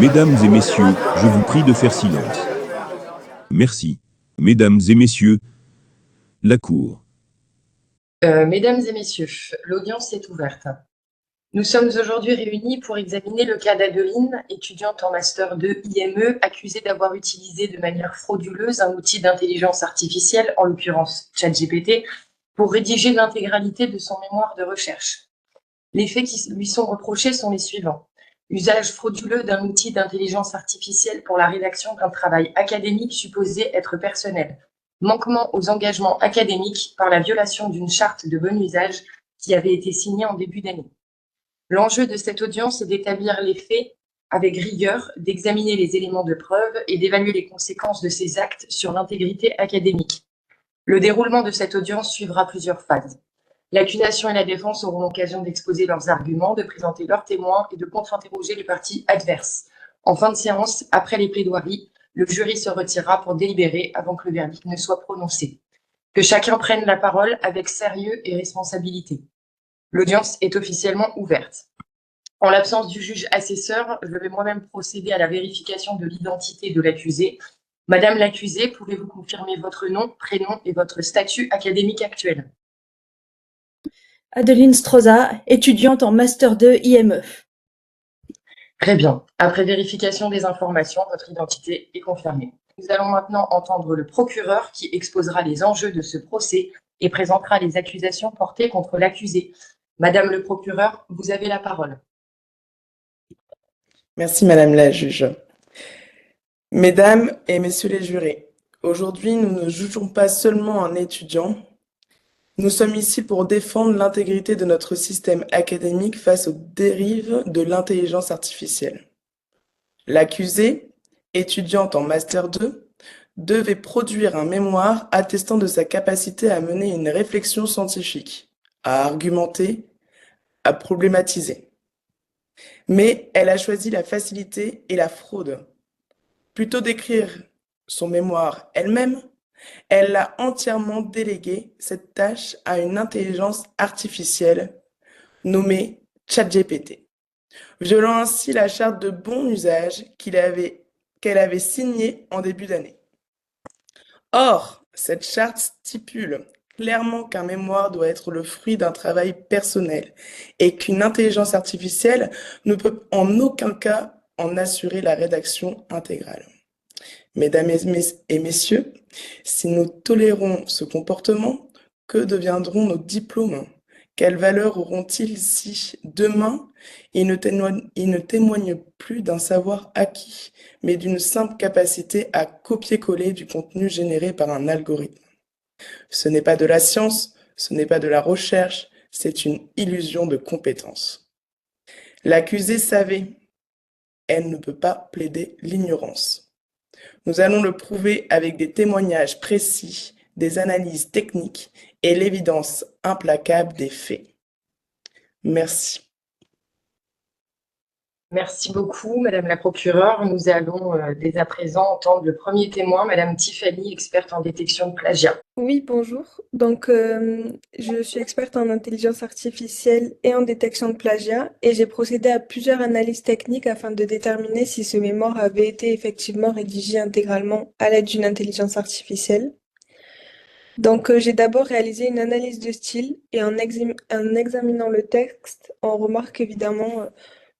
Mesdames et messieurs, je vous prie de faire silence. Merci. Mesdames et messieurs, la cour. Mesdames et messieurs, l'audience est ouverte. Nous sommes aujourd'hui réunis pour examiner le cas d'Adeline, étudiante en master 2 IME, accusée d'avoir utilisé de manière frauduleuse un outil d'intelligence artificielle, en l'occurrence ChatGPT, pour rédiger l'intégralité de son mémoire de recherche. Les faits qui lui sont reprochés sont les suivants. Usage frauduleux d'un outil d'intelligence artificielle pour la rédaction d'un travail académique supposé être personnel. Manquement aux engagements académiques par la violation d'une charte de bon usage qui avait été signée en début d'année. L'enjeu de cette audience est d'établir les faits avec rigueur, d'examiner les éléments de preuve et d'évaluer les conséquences de ces actes sur l'intégrité académique. Le déroulement de cette audience suivra plusieurs phases. L'accusation et la défense auront l'occasion d'exposer leurs arguments, de présenter leurs témoins et de contre-interroger les parties adverses. En fin de séance, après les plaidoiries, le jury se retirera pour délibérer avant que le verdict ne soit prononcé. Que chacun prenne la parole avec sérieux et responsabilité. L'audience est officiellement ouverte. En l'absence du juge assesseur, je vais moi-même procéder à la vérification de l'identité de l'accusé. Madame l'accusée, pouvez-vous confirmer votre nom, prénom et votre statut académique actuel? Adeline Stroza, étudiante en Master 2 IME. Très bien. Après vérification des informations, votre identité est confirmée. Nous allons maintenant entendre le procureur qui exposera les enjeux de ce procès et présentera les accusations portées contre l'accusé. Madame le procureur, vous avez la parole. Merci Madame la juge. Mesdames et messieurs les jurés, aujourd'hui nous ne jugeons pas seulement un étudiant, nous sommes ici pour défendre l'intégrité de notre système académique face aux dérives de l'intelligence artificielle. L'accusée, étudiante en Master 2, devait produire un mémoire attestant de sa capacité à mener une réflexion scientifique, à argumenter, à problématiser. Mais elle a choisi la facilité et la fraude. Plutôt d'écrire son mémoire elle-même, elle a entièrement délégué cette tâche à une intelligence artificielle nommée ChatGPT, violant ainsi la charte de bon usage qu'elle avait signée en début d'année. Or, cette charte stipule clairement qu'un mémoire doit être le fruit d'un travail personnel et qu'une intelligence artificielle ne peut en aucun cas en assurer la rédaction intégrale. Mesdames et messieurs, si nous tolérons ce comportement, que deviendront nos diplômes? Quelle valeur auront-ils si, demain, ils ne témoignent plus d'un savoir acquis, mais d'une simple capacité à copier-coller du contenu généré par un algorithme? Ce n'est pas de la science, ce n'est pas de la recherche, c'est une illusion de compétence. L'accusée savait, elle ne peut pas plaider l'ignorance. Nous allons le prouver avec des témoignages précis, des analyses techniques et l'évidence implacable des faits. Merci. Merci beaucoup, Madame la procureure. Nous allons dès à présent entendre le premier témoin, Madame Tiffany, experte en détection de plagiat. Oui, bonjour. Donc, je suis experte en intelligence artificielle et en détection de plagiat et j'ai procédé à plusieurs analyses techniques afin de déterminer si ce mémoire avait été effectivement rédigé intégralement à l'aide d'une intelligence artificielle. Donc, j'ai d'abord réalisé une analyse de style et en examinant le texte, on remarque évidemment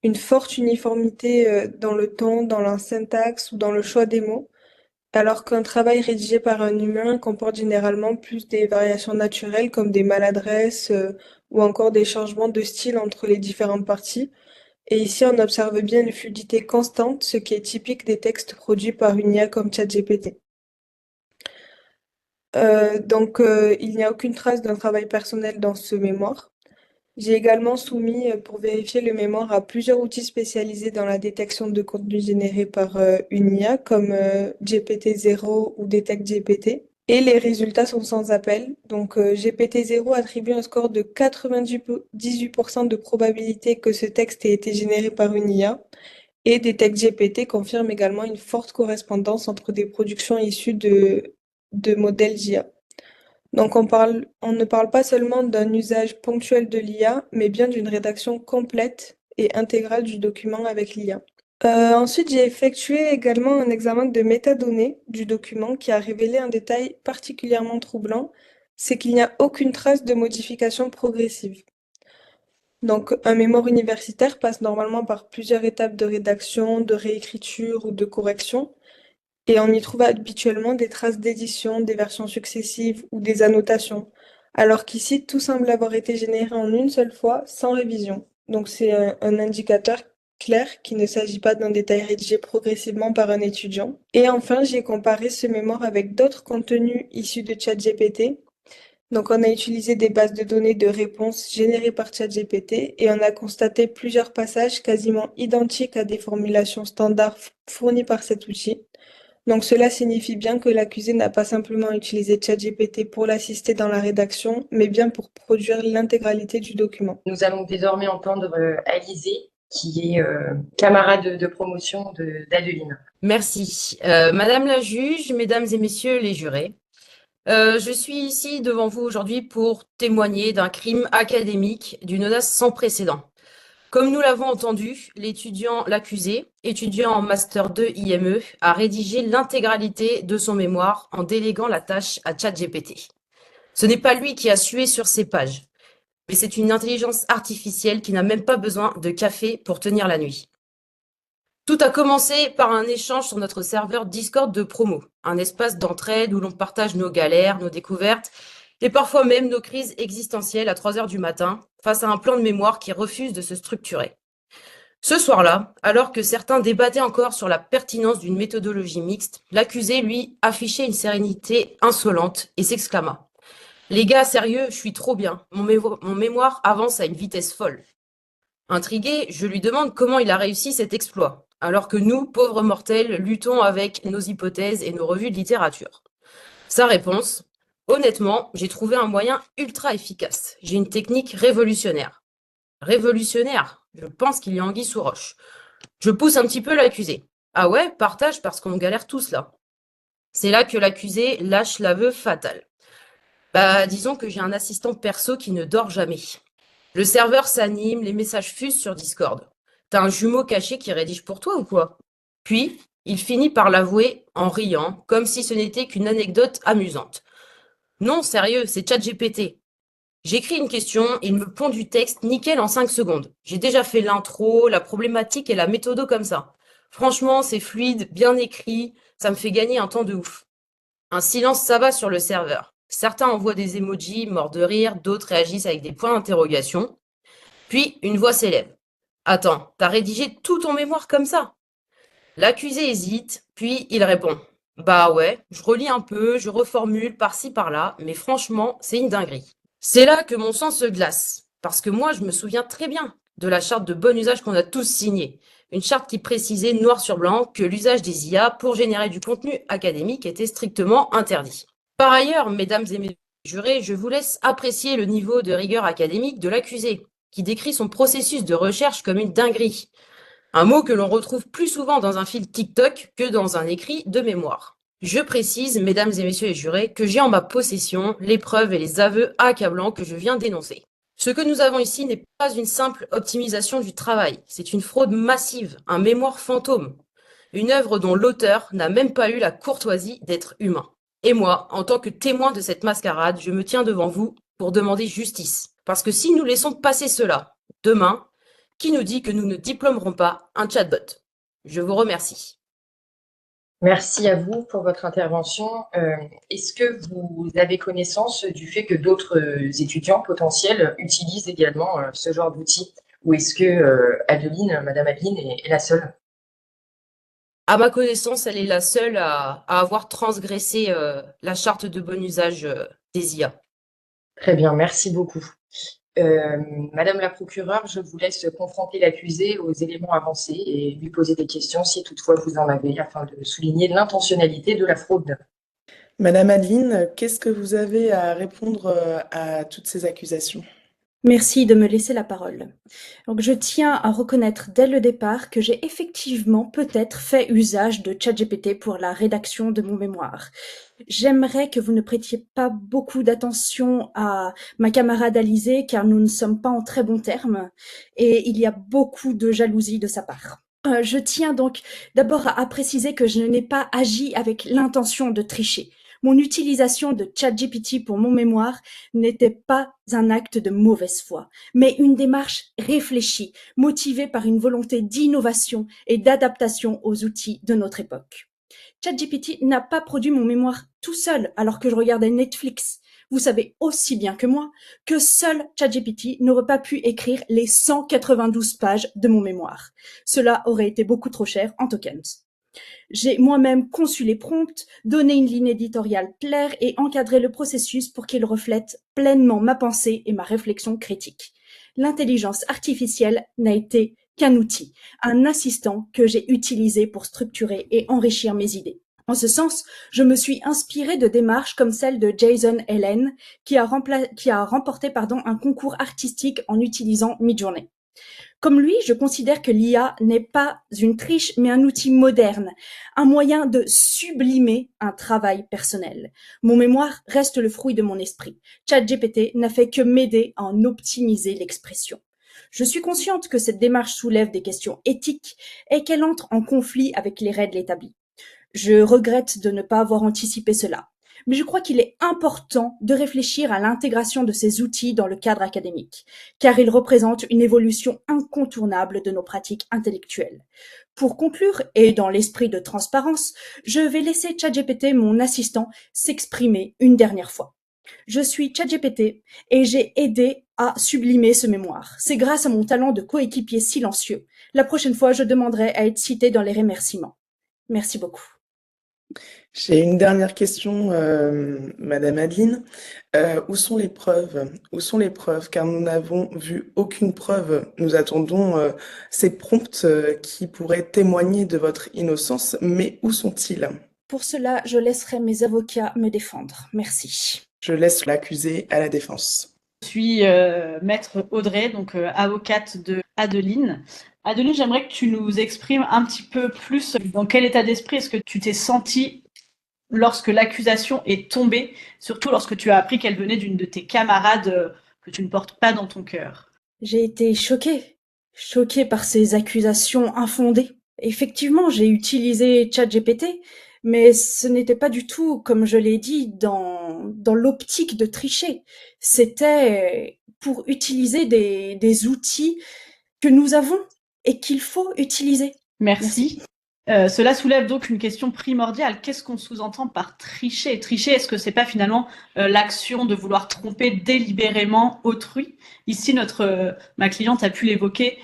une forte uniformité dans le ton, dans la syntaxe ou dans le choix des mots. Alors qu'un travail rédigé par un humain comporte généralement plus des variations naturelles comme des maladresses ou encore des changements de style entre les différentes parties. Et ici, on observe bien une fluidité constante, ce qui est typique des textes produits par une IA comme ChatGPT. Il n'y a aucune trace d'un travail personnel dans ce mémoire. J'ai également soumis pour vérifier le mémoire à plusieurs outils spécialisés dans la détection de contenu généré par une IA comme GPT-0 ou DetectGPT. Et les résultats sont sans appel. Donc GPT-0 attribue un score de 98% de probabilité que ce texte ait été généré par une IA. Et DetectGPT confirme également une forte correspondance entre des productions issues de modèles d'IA. Donc on ne parle pas seulement d'un usage ponctuel de l'IA, mais bien d'une rédaction complète et intégrale du document avec l'IA. Ensuite, j'ai effectué également un examen de métadonnées du document qui a révélé un détail particulièrement troublant, c'est qu'il n'y a aucune trace de modification progressive. Donc, un mémoire universitaire passe normalement par plusieurs étapes de rédaction, de réécriture ou de correction, et on y trouve habituellement des traces d'édition, des versions successives ou des annotations, alors qu'ici, tout semble avoir été généré en une seule fois, sans révision. Donc, c'est un indicateur clair qu'il ne s'agit pas d'un détail rédigé progressivement par un étudiant. Et enfin, j'ai comparé ce mémoire avec d'autres contenus issus de ChatGPT. Donc, on a utilisé des bases de données de réponses générées par ChatGPT et on a constaté plusieurs passages quasiment identiques à des formulations standards fournies par cet outil. Donc, cela signifie bien que l'accusé n'a pas simplement utilisé ChatGPT pour l'assister dans la rédaction, mais bien pour produire l'intégralité du document. Nous allons désormais entendre Alizé, qui est camarade de promotion d'Adeline. Merci. Madame la juge, mesdames et messieurs les jurés, je suis ici devant vous aujourd'hui pour témoigner d'un crime académique d'une audace sans précédent. Comme nous l'avons entendu, l'accusé, étudiant en Master 2 IME, a rédigé l'intégralité de son mémoire en déléguant la tâche à ChatGPT. Ce n'est pas lui qui a sué sur ces pages, mais c'est une intelligence artificielle qui n'a même pas besoin de café pour tenir la nuit. Tout a commencé par un échange sur notre serveur Discord de promo, un espace d'entraide où l'on partage nos galères, nos découvertes et parfois même nos crises existentielles à 3 heures du matin face à un plan de mémoire qui refuse de se structurer. Ce soir-là, alors que certains débattaient encore sur la pertinence d'une méthodologie mixte, l'accusé, lui, affichait une sérénité insolente et s'exclama: Les gars, sérieux, je suis trop bien. Mon mémoire avance à une vitesse folle. Intrigué, je lui demande comment il a réussi cet exploit, alors que nous, pauvres mortels, luttons avec nos hypothèses et nos revues de littérature. Sa réponse: Honnêtement, j'ai trouvé un moyen ultra efficace. J'ai une technique révolutionnaire. Révolutionnaire? Je pense qu'il y a anguille sous roche. Je pousse un petit peu l'accusé. Ah ouais, partage parce qu'on galère tous là. C'est là que l'accusé lâche l'aveu fatal. Bah, disons que j'ai un assistant perso qui ne dort jamais. Le serveur s'anime, les messages fusent sur Discord. T'as un jumeau caché qui rédige pour toi ou quoi? Puis, il finit par l'avouer en riant, comme si ce n'était qu'une anecdote amusante. Non, sérieux, c'est ChatGPT. J'écris une question, il me pond du texte nickel en 5 secondes. J'ai déjà fait l'intro, la problématique et la méthodo comme ça. Franchement, c'est fluide, bien écrit, ça me fait gagner un temps de ouf. Un silence s'abat sur le serveur. Certains envoient des emojis, morts de rire, d'autres réagissent avec des points d'interrogation. Puis, une voix s'élève. Attends, t'as rédigé tout ton mémoire comme ça? L'accusé hésite, puis il répond. Bah ouais, je relis un peu, je reformule par-ci par-là, mais franchement, c'est une dinguerie. C'est là que mon sang se glace, parce que moi, je me souviens très bien de la charte de bon usage qu'on a tous signée. Une charte qui précisait noir sur blanc que l'usage des IA pour générer du contenu académique était strictement interdit. Par ailleurs, mesdames et messieurs les jurés, je vous laisse apprécier le niveau de rigueur académique de l'accusé, qui décrit son processus de recherche comme une dinguerie. Un mot que l'on retrouve plus souvent dans un fil TikTok que dans un écrit de mémoire. Je précise, mesdames et messieurs les jurés, que j'ai en ma possession les preuves et les aveux accablants que je viens d'énoncer. Ce que nous avons ici n'est pas une simple optimisation du travail, c'est une fraude massive, un mémoire fantôme, une œuvre dont l'auteur n'a même pas eu la courtoisie d'être humain. Et moi, en tant que témoin de cette mascarade, je me tiens devant vous pour demander justice. Parce que si nous laissons passer cela, demain, qui nous dit que nous ne diplômerons pas un chatbot? Je vous remercie. Merci à vous pour votre intervention. Est-ce que vous avez connaissance du fait que d'autres étudiants potentiels utilisent également ce genre d'outils? Ou est-ce que Madame Adeline est la seule? À ma connaissance, elle est la seule à avoir transgressé la charte de bon usage des IA. Très bien, merci beaucoup. Madame la procureure, je vous laisse confronter l'accusé aux éléments avancés et lui poser des questions si toutefois vous en avez, afin de souligner l'intentionnalité de la fraude. Madame Adeline, qu'est-ce que vous avez à répondre à toutes ces accusations? Merci de me laisser la parole. Donc, je tiens à reconnaître dès le départ que j'ai effectivement peut-être fait usage de ChatGPT pour la rédaction de mon mémoire. J'aimerais que vous ne prêtiez pas beaucoup d'attention à ma camarade Alizée, car nous ne sommes pas en très bons termes et il y a beaucoup de jalousie de sa part. Je tiens donc d'abord à préciser que je n'ai pas agi avec l'intention de tricher. Mon utilisation de ChatGPT pour mon mémoire n'était pas un acte de mauvaise foi, mais une démarche réfléchie, motivée par une volonté d'innovation et d'adaptation aux outils de notre époque. ChatGPT n'a pas produit mon mémoire tout seul alors que je regardais Netflix. Vous savez aussi bien que moi que seul ChatGPT n'aurait pas pu écrire les 192 pages de mon mémoire. Cela aurait été beaucoup trop cher en tokens. J'ai moi-même conçu les prompts, donné une ligne éditoriale claire et encadré le processus pour qu'il reflète pleinement ma pensée et ma réflexion critique. L'intelligence artificielle n'a été qu'un outil, un assistant que j'ai utilisé pour structurer et enrichir mes idées. En ce sens, je me suis inspirée de démarches comme celle de Jason Allen, qui a remporté un concours artistique en utilisant Midjourney. Comme lui, je considère que l'IA n'est pas une triche, mais un outil moderne, un moyen de sublimer un travail personnel. Mon mémoire reste le fruit de mon esprit. ChatGPT n'a fait que m'aider à en optimiser l'expression. Je suis consciente que cette démarche soulève des questions éthiques et qu'elle entre en conflit avec les règles établies. Je regrette de ne pas avoir anticipé cela. Mais je crois qu'il est important de réfléchir à l'intégration de ces outils dans le cadre académique, car ils représentent une évolution incontournable de nos pratiques intellectuelles. Pour conclure, et dans l'esprit de transparence, je vais laisser ChatGPT, mon assistant, s'exprimer une dernière fois. Je suis ChatGPT et j'ai aidé à sublimer ce mémoire. C'est grâce à mon talent de coéquipier silencieux. La prochaine fois, je demanderai à être cité dans les remerciements. Merci beaucoup. J'ai une dernière question, Madame Adeline. Où sont les preuves? Où sont les preuves? Car nous n'avons vu aucune preuve. Nous attendons ces prompts qui pourraient témoigner de votre innocence, mais où sont-ils? Pour cela, je laisserai mes avocats me défendre. Merci. Je laisse l'accusé à la défense. Je suis maître Audrey, donc avocate de Adeline. Adeline, j'aimerais que tu nous exprimes un petit peu plus dans quel état d'esprit est-ce que tu t'es sentie lorsque l'accusation est tombée, surtout lorsque tu as appris qu'elle venait d'une de tes camarades que tu ne portes pas dans ton cœur. J'ai été choquée par ces accusations infondées. Effectivement, j'ai utilisé ChatGPT, mais ce n'était pas du tout, comme je l'ai dit, dans l'optique de tricher. C'était pour utiliser des outils que nous avons et qu'il faut utiliser. Merci. Cela soulève donc une question primordiale. Qu'est-ce qu'on sous-entend par tricher? Tricher, est-ce que c'est pas finalement l'action de vouloir tromper délibérément autrui? Ici, ma cliente a pu l'évoquer.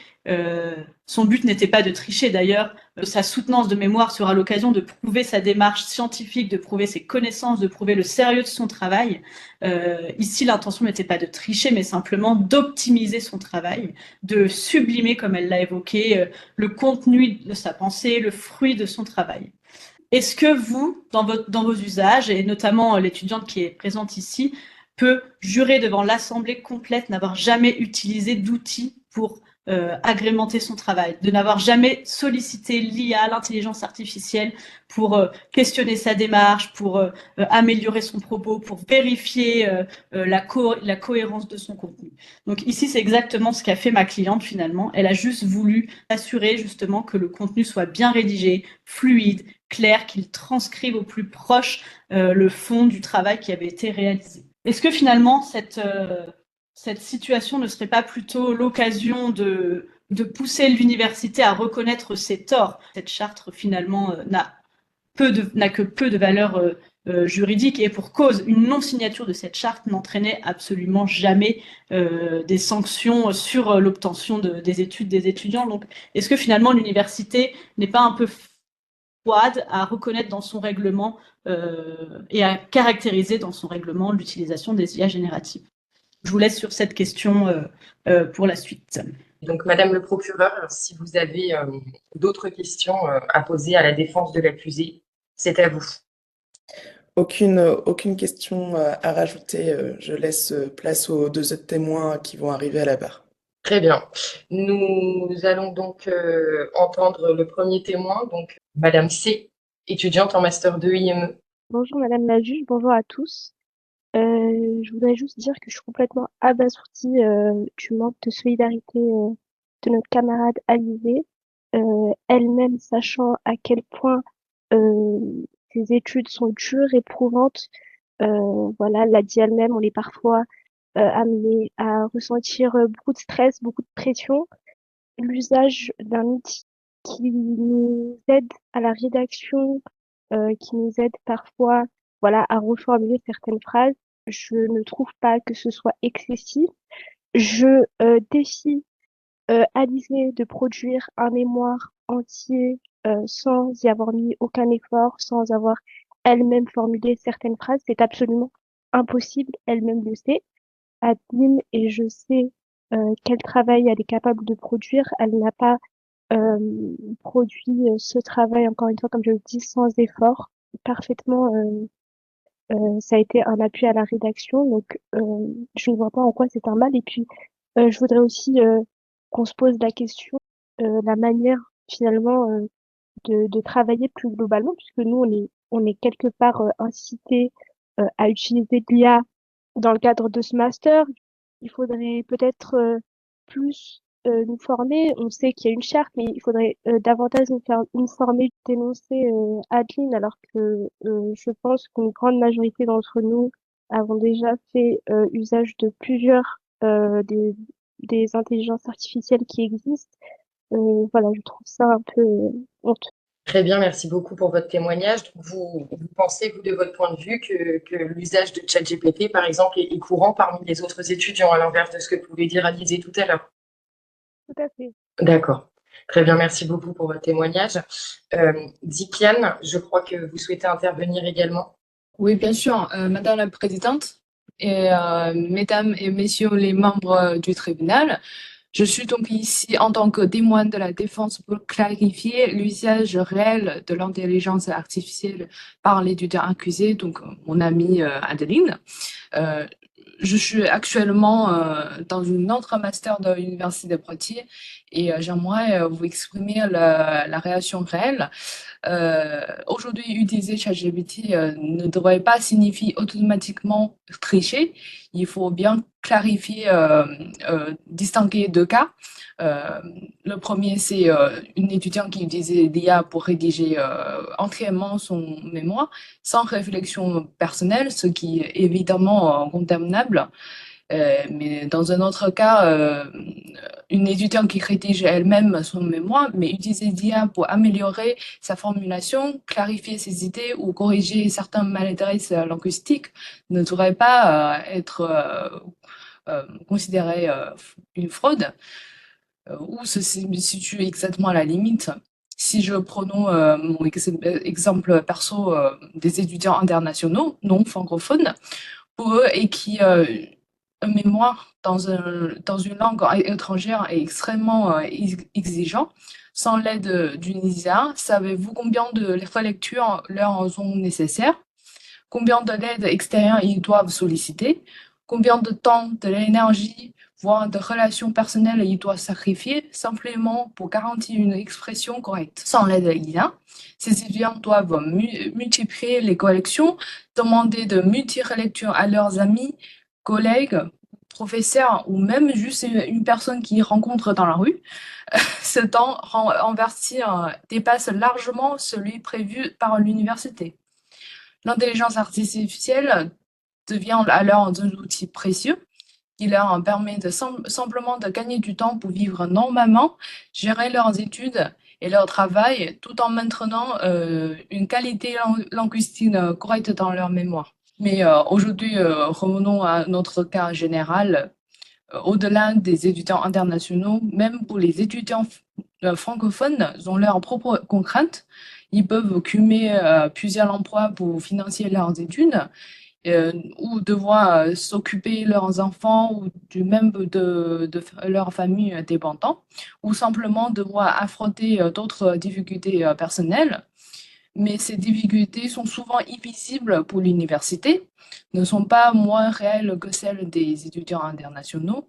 Son but n'était pas de tricher. D'ailleurs, sa soutenance de mémoire sera l'occasion de prouver sa démarche scientifique, de prouver ses connaissances, de prouver le sérieux de son travail. Ici, l'intention n'était pas de tricher, mais simplement d'optimiser son travail, de sublimer, comme elle l'a évoqué, le contenu de sa pensée, le fruit de son travail. Est-ce que vous, dans vos usages, et notamment l'étudiante qui est présente ici, peut jurer devant l'assemblée complète n'avoir jamais utilisé d'outils pour agrémenter son travail, de n'avoir jamais sollicité l'IA, l'intelligence artificielle, pour questionner sa démarche, pour améliorer son propos, pour vérifier la cohérence de son contenu. Donc ici, c'est exactement ce qu'a fait ma cliente finalement. Elle a juste voulu assurer justement que le contenu soit bien rédigé, fluide, clair, qu'il transcrive au plus proche le fond du travail qui avait été réalisé. Est-ce que finalement, cette situation ne serait pas plutôt l'occasion de pousser l'université à reconnaître ses torts? Cette charte, finalement, n'a que peu de valeur juridique, et pour cause, une non-signature de cette charte n'entraînait absolument jamais des sanctions sur l'obtention des études des étudiants. Donc, est-ce que finalement l'université n'est pas un peu froide à reconnaître dans son règlement et à caractériser dans son règlement l'utilisation des IA génératives? Je vous laisse sur cette question pour la suite. Donc, Madame le procureur, si vous avez d'autres questions à poser à la défense de l'accusé, c'est à vous. Aucune question à rajouter. Je laisse place aux deux autres témoins qui vont arriver à la barre. Très bien. Nous allons donc entendre le premier témoin, donc Madame C, étudiante en Master 2 IME. Bonjour Madame la juge, bonjour à tous. Je voudrais juste dire que je suis complètement abasourdie du manque de solidarité de notre camarade Alizé. elle-même sachant à quel point ces études sont dures, éprouvantes. Voilà, elle l'a dit elle-même, on est parfois amené à ressentir beaucoup de stress, beaucoup de pression. L'usage d'un outil qui nous aide à la rédaction, qui nous aide parfois, voilà, à reformuler certaines phrases, je ne trouve pas que ce soit excessif. Je défie Alizée de produire un mémoire entier sans y avoir mis aucun effort, sans avoir elle-même formulé certaines phrases. C'est absolument impossible, elle-même le sait. Adeline, et je sais quel travail elle est capable de produire. Elle n'a pas euh, produit ce travail, encore une fois, comme je le dis, sans effort. Parfaitement, ça a été un appui à la rédaction, donc je ne vois pas en quoi c'est un mal. Et puis, je voudrais aussi qu'on se pose la question, la manière finalement de travailler plus globalement, puisque nous, on est quelque part incités à utiliser de l'IA dans le cadre de ce master. Il faudrait peut-être plus nous former. On sait qu'il y a une charte, mais il faudrait davantage nous former, dénoncer Adeline, alors que je pense qu'une grande majorité d'entre nous avons déjà fait usage de plusieurs des intelligences artificielles qui existent. Voilà, je trouve ça un peu honteux. Très bien, merci beaucoup pour votre témoignage. Donc, vous pensez, vous, de votre point de vue, que l'usage de ChatGPT, par exemple, est courant parmi les autres étudiants, à l'inverse de ce que pouvait dire Alizée tout à l'heure. Tout à fait. D'accord. Très bien, merci beaucoup pour votre témoignage. Dikiane, je crois que vous souhaitez intervenir également. Oui, bien sûr, Madame la Présidente et Mesdames et Messieurs les membres du tribunal, je suis donc ici en tant que témoin de la défense pour clarifier l'usage réel de l'intelligence artificielle par l'étudiant accusé, donc mon amie Adeline. Je suis actuellement dans une autre master de l'Université de Poitiers et j'aimerais vous exprimer la réaction réelle. Aujourd'hui, utiliser ChatGPT ne devrait pas signifier automatiquement tricher. Il faut bien clarifier, distinguer deux cas. Le premier, c'est une étudiante qui utilisait l'IA pour rédiger entièrement son mémoire sans réflexion personnelle, ce qui est évidemment condamnable. Mais dans un autre cas, une étudiante qui rédige elle-même son mémoire, mais utiliser l'IA pour améliorer sa formulation, clarifier ses idées ou corriger certains maladresses linguistiques ne devrait pas être considérée une fraude, où se situe exactement la limite. Si je prenons mon exemple perso des étudiants internationaux non francophones, pour eux et qui un mémoire dans une langue étrangère est extrêmement exigeant. Sans l'aide d'une IA, savez-vous combien de relectures leur sont nécessaires? Combien de l'aide extérieure ils doivent solliciter? Combien de temps, de l'énergie, voire de relations personnelles ils doivent sacrifier simplement pour garantir une expression correcte? Sans l'aide de l'IA, ces étudiants doivent multiplier les collections, demander de multi-relectures à leurs amis, collègues, professeurs ou même juste une personne qu'ils rencontrent dans la rue. Ce temps renversé dépasse largement celui prévu par l'université. L'intelligence artificielle devient alors un outil précieux qui leur permet simplement de gagner du temps pour vivre normalement, gérer leurs études et leur travail, tout en maintenant une qualité linguistique correcte dans leur mémoire. Mais aujourd'hui, revenons à notre cas général. Au-delà des étudiants internationaux, même pour les étudiants francophones, ils ont leurs propres contraintes. Ils peuvent cumuler plusieurs emplois pour financer leurs études ou devoir s'occuper de leurs enfants ou du même de leur famille dépendant, ou simplement devoir affronter d'autres difficultés personnelles. Mais ces difficultés sont souvent invisibles pour l'université, ne sont pas moins réelles que celles des étudiants internationaux.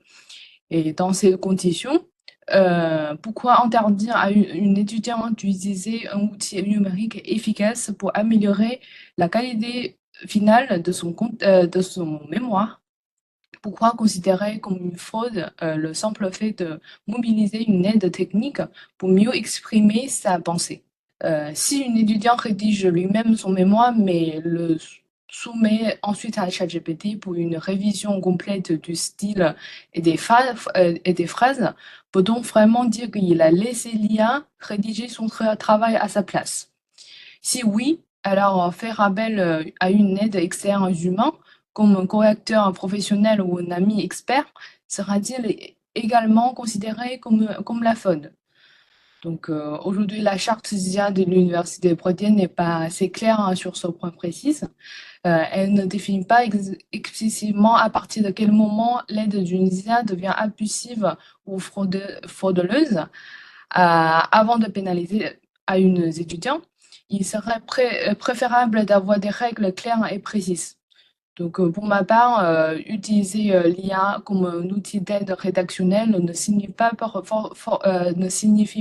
Et dans ces conditions, pourquoi interdire à une étudiante d'utiliser un outil numérique efficace pour améliorer la qualité finale de son mémoire? Pourquoi considérer comme une fraude le simple fait de mobiliser une aide technique pour mieux exprimer sa pensée? Si un étudiant rédige lui-même son mémoire, mais le soumet ensuite à ChatGPT pour une révision complète du style et des phrases, peut-on vraiment dire qu'il a laissé l'IA rédiger son travail à sa place? Si oui, alors faire appel à une aide externe humain, comme un correcteur professionnel ou un ami expert, sera-t-il également considéré comme la fraude? Donc aujourd'hui, la charte ZIA de l'Université de Bretagne n'est pas assez claire sur ce point précis. Elle ne définit pas explicitement à partir de quel moment l'aide d'une ZIA devient abusive ou frauduleuse. Avant de pénaliser à une étudiant, il serait préférable d'avoir des règles claires et précises. Donc, pour ma part, utiliser l'IA comme un outil d'aide rédactionnelle ne signifie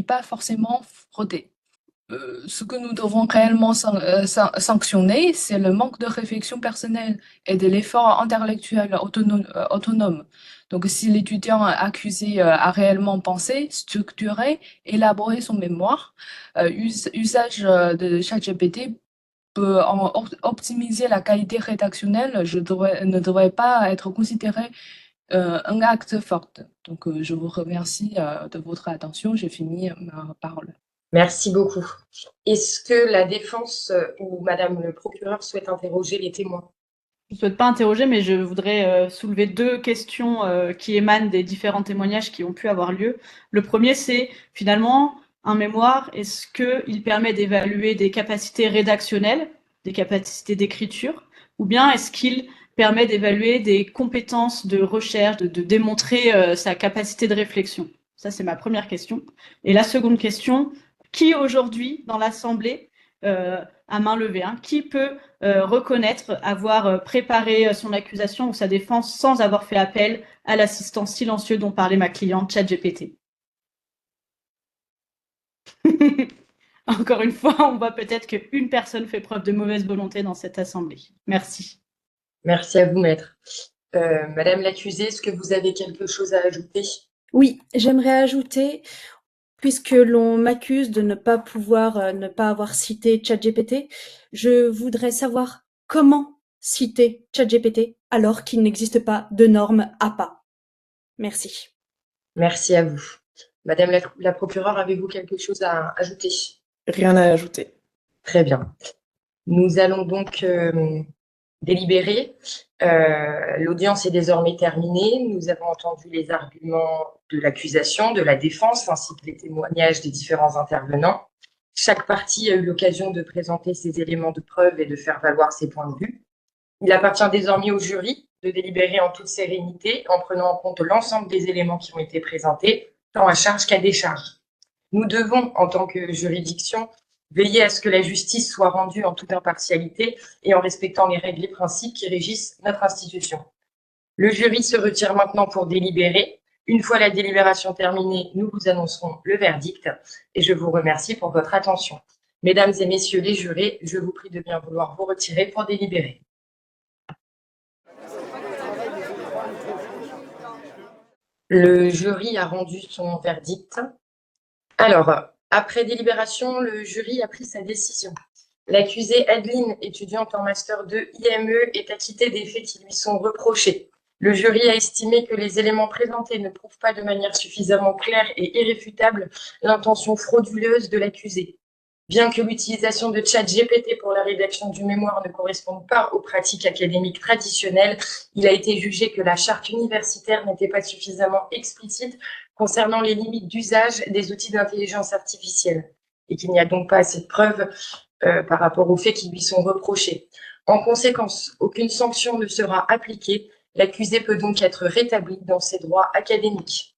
pas forcément frauder. Ce que nous devons réellement sanctionner, c'est le manque de réflexion personnelle et de l'effort intellectuel autonome. Donc, si l'étudiant accusé a réellement pensé, structuré, élaboré son mémoire, usage de ChatGPT peut optimiser la qualité rédactionnelle, ne devrait pas être considéré un acte fort. Donc, je vous remercie de votre attention. J'ai fini ma parole. Merci beaucoup. Est-ce que la défense ou Madame le procureur souhaite interroger les témoins? Je ne souhaite pas interroger, mais je voudrais soulever deux questions qui émanent des différents témoignages qui ont pu avoir lieu. Le premier, c'est finalement un mémoire, est-ce qu'il permet d'évaluer des capacités rédactionnelles, des capacités d'écriture, ou bien est-ce qu'il permet d'évaluer des compétences de recherche, de démontrer sa capacité de réflexion? Ça, c'est ma première question. Et la seconde question, qui aujourd'hui dans l'Assemblée, à main levée, qui peut reconnaître avoir préparé son accusation ou sa défense sans avoir fait appel à l'assistant silencieux dont parlait ma cliente, ChatGPT? Encore une fois, on voit peut-être qu'une personne fait preuve de mauvaise volonté dans cette assemblée. Merci. Merci à vous, maître. Madame l'accusée, est-ce que vous avez quelque chose à ajouter? Oui, j'aimerais ajouter, puisque l'on m'accuse de ne pas pouvoir ne pas avoir cité ChatGPT, je voudrais savoir comment citer ChatGPT alors qu'il n'existe pas de normes APA. Merci. Merci à vous. Madame la procureure, avez-vous quelque chose à ajouter? Rien à ajouter. Très bien. Nous allons donc délibérer. L'audience est désormais terminée. Nous avons entendu les arguments de l'accusation, de la défense, ainsi que les témoignages des différents intervenants. Chaque partie a eu l'occasion de présenter ses éléments de preuve et de faire valoir ses points de vue. Il appartient désormais au jury de délibérer en toute sérénité en prenant en compte l'ensemble des éléments qui ont été présentés, tant à charge qu'à décharge. Nous devons, en tant que juridiction, veiller à ce que la justice soit rendue en toute impartialité et en respectant les règles et principes qui régissent notre institution. Le jury se retire maintenant pour délibérer. Une fois la délibération terminée, nous vous annoncerons le verdict et je vous remercie pour votre attention. Mesdames et messieurs les jurés, je vous prie de bien vouloir vous retirer pour délibérer. Le jury a rendu son verdict. Alors, après délibération, le jury a pris sa décision. L'accusée Adeline, étudiante en master 2 IME, est acquittée des faits qui lui sont reprochés. Le jury a estimé que les éléments présentés ne prouvent pas de manière suffisamment claire et irréfutable l'intention frauduleuse de l'accusé. Bien que l'utilisation de ChatGPT pour la rédaction du mémoire ne corresponde pas aux pratiques académiques traditionnelles, il a été jugé que la charte universitaire n'était pas suffisamment explicite concernant les limites d'usage des outils d'intelligence artificielle et qu'il n'y a donc pas assez de preuves par rapport aux faits qui lui sont reprochés. En conséquence, aucune sanction ne sera appliquée. L'accusé peut donc être rétabli dans ses droits académiques.